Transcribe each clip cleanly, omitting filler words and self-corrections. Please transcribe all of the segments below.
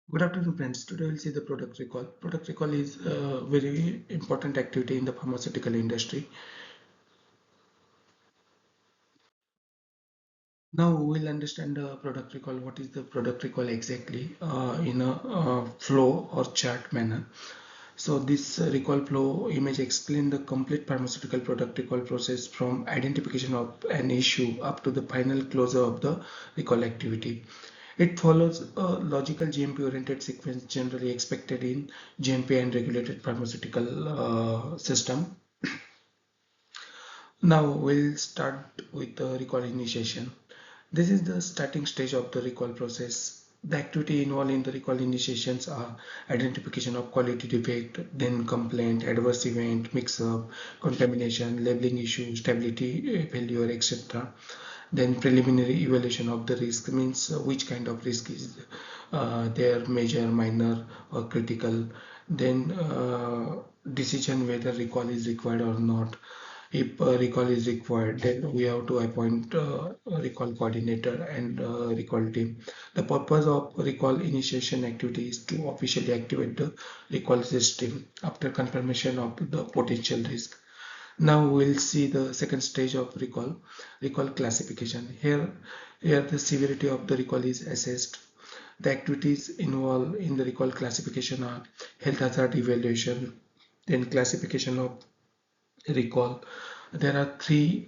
Good afternoon, friends. Today we'll see the product recall. Product recall is a very important activity in the pharmaceutical industry. Now we'll understand the product recall. What is the product recall exactly in a flow or chart manner. So this recall flow image explains the complete pharmaceutical product recall process from identification of an issue up to the final closure of the recall activity. It follows a logical GMP-oriented sequence generally expected in GMP and regulated pharmaceutical system. Now we'll start with the recall initiation. This is the starting stage of the recall process. The activity involved in the recall initiations are identification of quality defect, then complaint, adverse event, mix-up, contamination, labeling issue, stability failure, etc. Then preliminary evaluation of the risk means which kind of risk is there, major, minor, or critical. Then decision whether recall is required or not. If recall is required, then we have to appoint a recall coordinator and recall team. The purpose of recall initiation activity is to officially activate the recall system after confirmation of the potential risk. Now we'll see the second stage of recall classification. Here the severity of the recall is assessed. The activities involved in the recall classification are health hazard evaluation, then classification of recall. There are three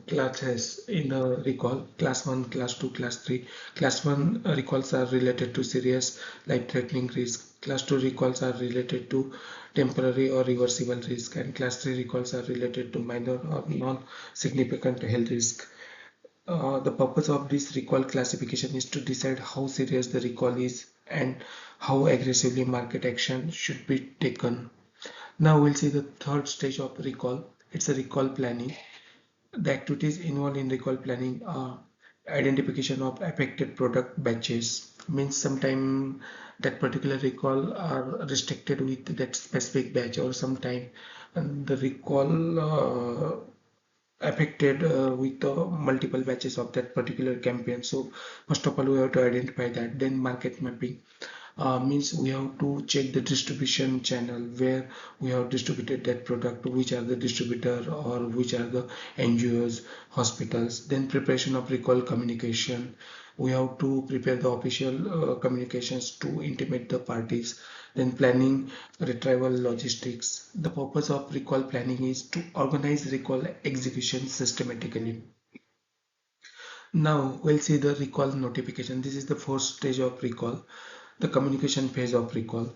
classes in a recall: class 1, class 2, class 3. Class 1 recalls are related to serious life-threatening risk. Class 2 recalls are related to temporary or reversible risk, and class 3 recalls are related to minor or non-significant health risk. The purpose of this recall classification is to decide how serious the recall is and how aggressively market action should be taken. Now we'll see the third stage of recall. It's a recall planning. The activities involved in recall planning are identification of affected product batches. Means sometime that particular recall are restricted with that specific batch, or sometime the recall affected with multiple batches of that particular campaign. So first of all, we have to identify that. Then market mapping means we have to check the distribution channel where we have distributed that product, which are the distributor or which are the NGOs, hospitals. Then preparation of recall communication. We have to prepare the official communications to intimate the parties. Then planning retrieval logistics. The purpose of recall planning is to organize recall execution systematically. Now we'll see the recall notification. This is the first stage of recall, the communication phase of recall.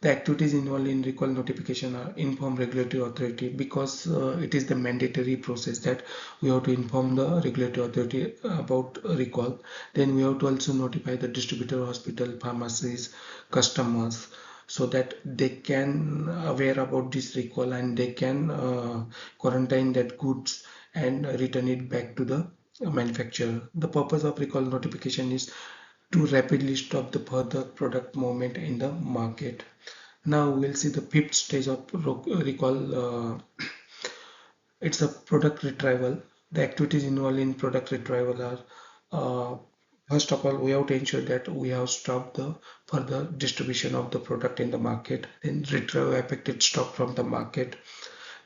The activities involved in recall notification are inform regulatory authority, because it is the mandatory process that we have to inform the regulatory authority about recall. Then we have to also notify the distributor, hospital, pharmacies, customers, so that they can aware about this recall and they can quarantine that goods and return it back to the manufacturer. The purpose of recall notification is to rapidly stop the further product movement in the market. Now we'll see the fifth stage of recall. It's a product retrieval. The activities involved in product retrieval are first of all, we have to ensure that we have stopped the further distribution of the product in the market, then retrieve affected stock from the market,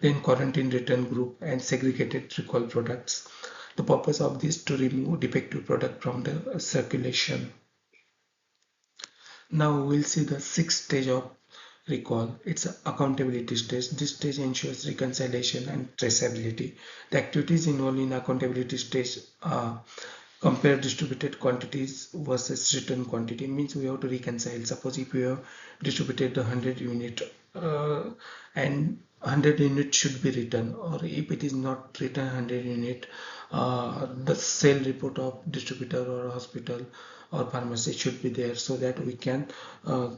then quarantine return group and segregated recall products. The purpose of this to remove defective product from the circulation. Now we'll see the sixth stage of recall. It's an accountability stage. This stage ensures reconciliation and traceability. The activities involved in accountability stage are compare distributed quantities versus return quantity. Means we have to reconcile. Suppose if we have distributed the 100 unit and 100 unit should be returned, or if it is not written 100 unit, the sale report of distributor or hospital or pharmacy should be there, so that we can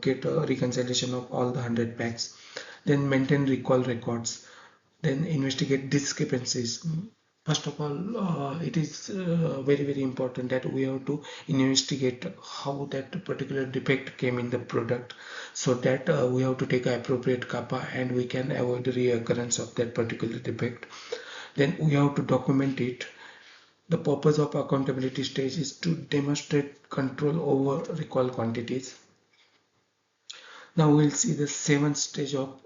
get a reconciliation of all the 100 packs. Then maintain recall records, then investigate discrepancies. First of all, it is very important that we have to investigate how that particular defect came in the product, so that we have to take appropriate kappa and we can avoid the reoccurrence of that particular defect. Then we have to document it. The purpose of accountability stage is to demonstrate control over recall quantities. Now we'll see the seventh stage of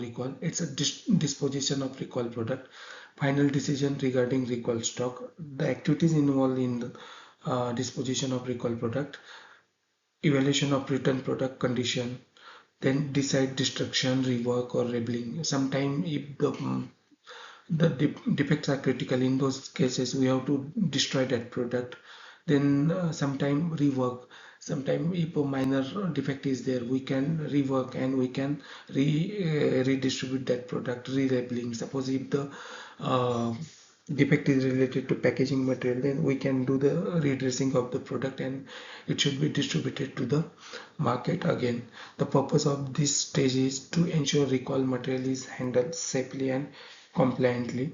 recall. It's a disposition of recall product, final decision regarding recall stock, the activities involved in the disposition of recall product, evaluation of return product condition, then decide destruction, rework or labeling. Sometimes if the defects are critical, in those cases we have to destroy that product. Then sometime rework. Sometime if a minor defect is there, we can rework and we can redistribute that product, relabeling. Suppose if the uh, defect is related to packaging material, then we can do the redressing of the product and it should be distributed to the market again. The purpose of this stage is to ensure recall material is handled safely and compliantly.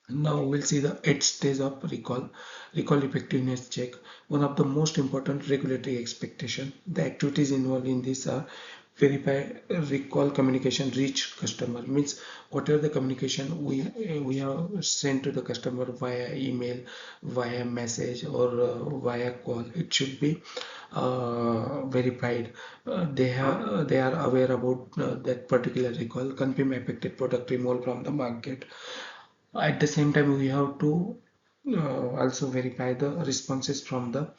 Now we'll see the eighth stage of recall effectiveness check. One of the most important regulatory expectation. The activities involved in this are verify recall communication reach customer, means whatever the communication we have sent to the customer via email, via message or via call, it should be verified. They are aware about that particular recall, confirm affected product removal from the market. At the same time, we have to also verify the responses from the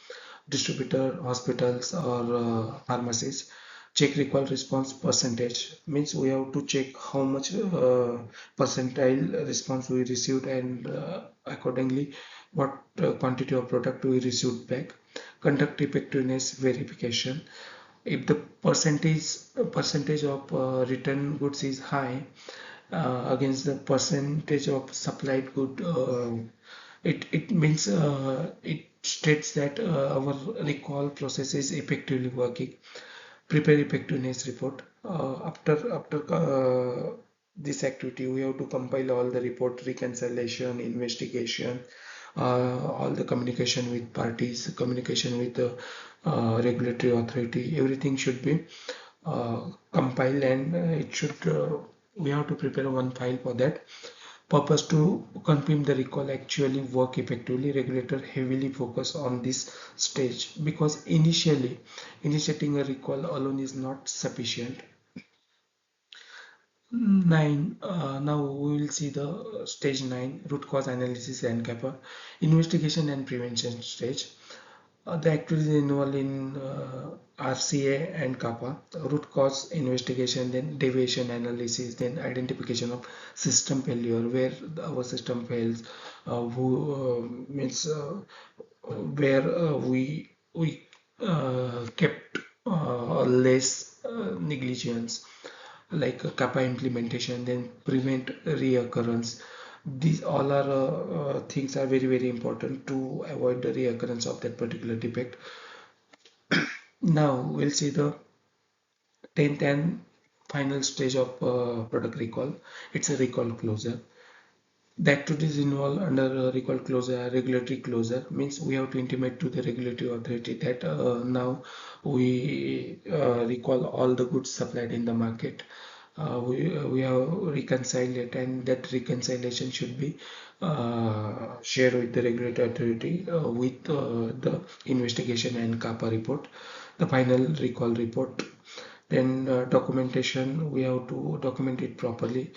distributor, hospitals, or pharmacies. Check recall response percentage, means we have to check how much percentile response we received and accordingly what quantity of product we received back. Conduct effectiveness verification. If the percentage of return goods is high against the percentage of supplied good, it means it states that our recall process is effectively working. Prepare effectiveness report. After this activity, we have to compile all the report, reconciliation, investigation, all the communication with parties, communication with the regulatory authority. Everything should be compiled and it should. We have to prepare one file for that purpose to confirm the recall actually work effectively. Regulator heavily focus on this stage because initially initiating a recall alone is not sufficient. 9. Now we will see the stage 9, root cause analysis and CAPA, investigation and prevention stage. The activities involved in RCA and CAPA, root cause investigation, then deviation analysis, then identification of system failure, where our system fails, who means where we kept less negligence, like kappa implementation, then prevent reoccurrence. These all are things are very important to avoid the reoccurrence of that particular defect. Now we'll see the 10th and final stage of product recall. It's a recall closure. The activities involved under recall closure, regulatory closure, means we have to intimate to the regulatory authority that now we recall all the goods supplied in the market. We have reconciled it, and that reconciliation should be shared with the regulatory authority with the investigation and CAPA report, the final recall report. Then documentation, we have to document it properly.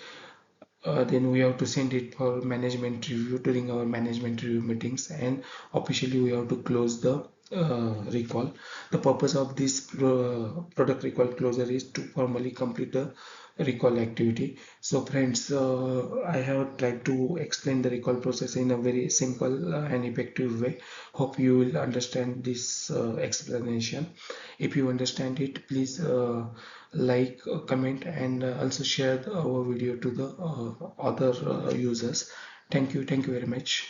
Then we have to send it for management review during our management review meetings, and officially we have to close the recall. The purpose of this product recall closure is to formally complete the recall activity. So friends, I have tried to explain the recall process in a very simple and effective way. Hope you will understand this explanation. If you understand it, please like, comment, and also share our video to the other users. Thank you very much.